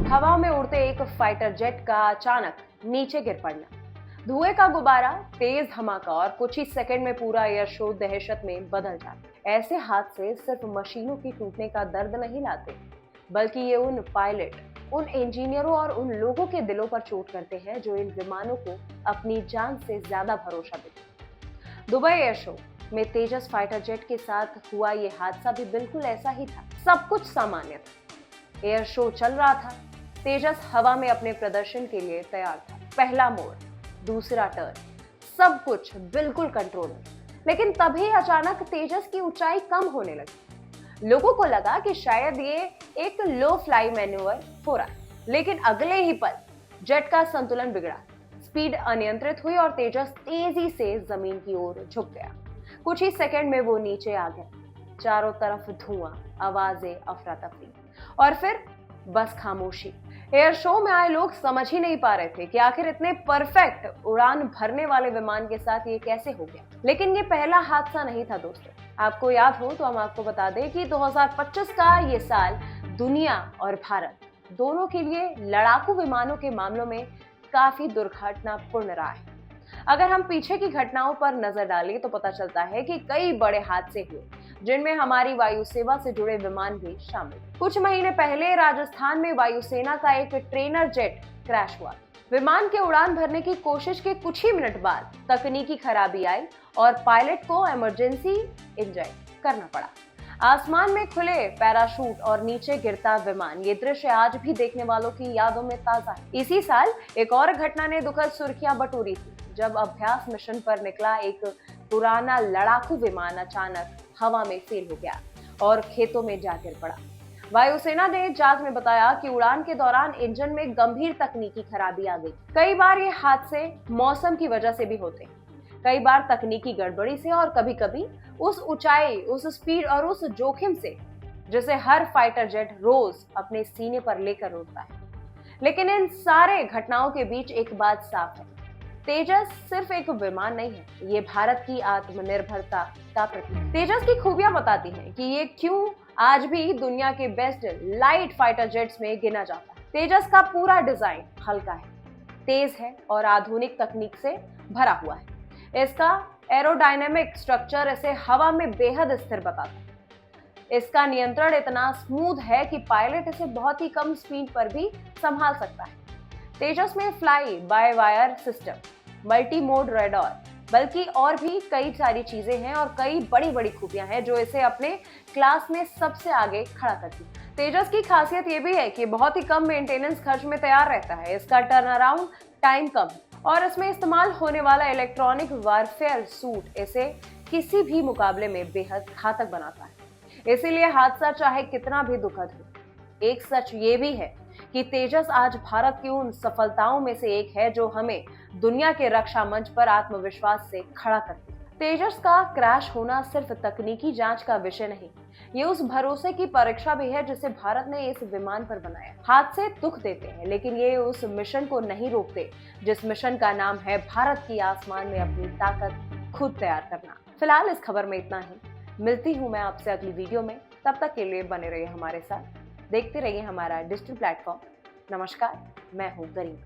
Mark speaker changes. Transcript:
Speaker 1: हवा में उड़ते एक फाइटर जेट का अचानक नीचे गिर पड़ना, धुएं का गुब्बारा, तेज धमाका और कुछ ही सेकंड में पूरा एयर शो दहशत में बदल जाता। ऐसे हादसे सिर्फ मशीनों की टूटने का दर्द नहीं लाते, बल्कि ये उन पायलट, उन इंजीनियरों और उन लोगों के दिलों पर चोट करते हैं जो इन विमानों को अपनी जान से ज्यादा भरोसा देते। दुबई एयर शो में तेजस फाइटर जेट के साथ हुआ ये हादसा भी बिल्कुल ऐसा ही था। सब कुछ सामान्य था, एयर शो चल रहा था, तेजस हवा में अपने प्रदर्शन के लिए तैयार था। पहला मोड़, दूसरा टर्न, सब कुछ बिल्कुल कंट्रोल में। लेकिन तभी अचानक तेजस की ऊंचाई कम होने लगी। लोगों को लगा कि शायद ये एक लो फ्लाई मैन्यूवर हो रहा है, लेकिन अगले ही पल जेट का संतुलन बिगड़ा, स्पीड अनियंत्रित हुई और तेजस तेजी से जमीन की ओर झुक गया। कुछ ही सेकंड में वो नीचे आ गया। चारों तरफ धुआं, आवाजें, अफरा तफरी और फिर बस खामोशी। एयर शो में आए लोग समझ ही नहीं पा रहे थे कि आखिर इतने परफेक्ट उड़ान भरने वाले विमान के साथ ये कैसे हो गया। लेकिन ये पहला हादसा नहीं था दोस्तों। आपको याद हो तो हम आपको बता दें कि 2025 का ये साल दुनिया और भारत दोनों के लिए लड़ाकू विमानों के मामलों में काफी दुर्घटनापूर्ण रहा है। अगर हम पीछे की घटनाओं पर नजर डालें तो पता चलता है कि कई बड़े हादसे हुए, जिनमें हमारी वायु सेवा से जुड़े विमान भी शामिल। कुछ महीने पहले राजस्थान में वायुसेना का एक ट्रेनर जेट क्रैश हुआ। विमान के उड़ान भरने की कोशिश के कुछ ही मिनट बाद तकनीकी खराबी आई और पायलट को इमरजेंसी इंजेक्ट करना पड़ा। आसमान में खुले पैराशूट और नीचे गिरता विमान, ये दृश्य आज भी देखने वालों की यादों में ताजा है। इसी साल एक और घटना ने दुखद सुर्खियां बटोरी थी, जब अभ्यास मिशन पर निकला एक पुराना लड़ाकू विमान अचानक हवा में फेल हो गया और खेतों में जा गिर पड़ा। वायुसेना ने जांच में बताया कि उड़ान के दौरान इंजन में गंभीर तकनीकी खराबी आ गई। कई बार ये हादसे मौसम की वजह से भी होते हैं, कई बार तकनीकी गड़बड़ी से और कभी-कभी उस ऊंचाई, उस स्पीड और उस जोखिम से जिसे हर फाइटर जेट रोज अपने सीने पर लेकर उड़ता है। लेकिन इन सारे घटनाओं के बीच एक बात साफ है, तेजस सिर्फ एक विमान नहीं है, ये भारत की आत्मनिर्भरता का प्रतीक। तेजस की खूबियां बताती हैं कि ये क्यों आज भी दुनिया के बेस्ट लाइट फाइटर जेट्स में गिना जाता है। तेजस का पूरा डिजाइन हल्का है, तेज है और आधुनिक तकनीक से भरा हुआ है। इसका एरोडायनेमिक स्ट्रक्चर इसे हवा में बेहद स्थिर बताता है। इसका नियंत्रण इतना स्मूथ है कि पायलट इसे बहुत ही कम स्पीड पर भी संभाल सकता है। तेजस में fly by wire system, multi mode radar, बल्कि और भी कई सारी चीजें हैं और कई बड़ी बड़ी खूबियां हैं जो इसे अपने क्लास में सबसे आगे खड़ा करती है। तेजस की खासियत ये भी है कि बहुत ही कम मेंटेनेंस खर्च में तैयार रहता है। इसका टर्न अराउंड टाइम कम और इसमें इस्तेमाल होने वाला इलेक्ट्रॉनिक वारफेयर सूट इसे किसी भी मुकाबले में बेहद घातक बनाता है। इसीलिए हादसा चाहे कितना भी दुखद हो, एक सच ये भी है कि तेजस आज भारत की उन सफलताओं में से एक है जो हमें दुनिया के रक्षा मंच पर आत्मविश्वास से खड़ा करती है। तेजस का क्रैश होना सिर्फ तकनीकी जांच का विषय नहीं, ये उस भरोसे की परीक्षा भी है जिसे भारत ने इस विमान पर बनाया। हादसे दुख देते हैं, लेकिन ये उस मिशन को नहीं रोकते जिस मिशन का नाम है भारत की आसमान में अपनी ताकत खुद तैयार करना। फिलहाल इस खबर में इतना ही। मिलती हूँ मैं आपसे अगली वीडियो में, तब तक के लिए बने रहिए हमारे साथ, देखते रहिए हमारा डिजिटल प्लेटफॉर्म। नमस्कार, मैं हूँ गरिमा।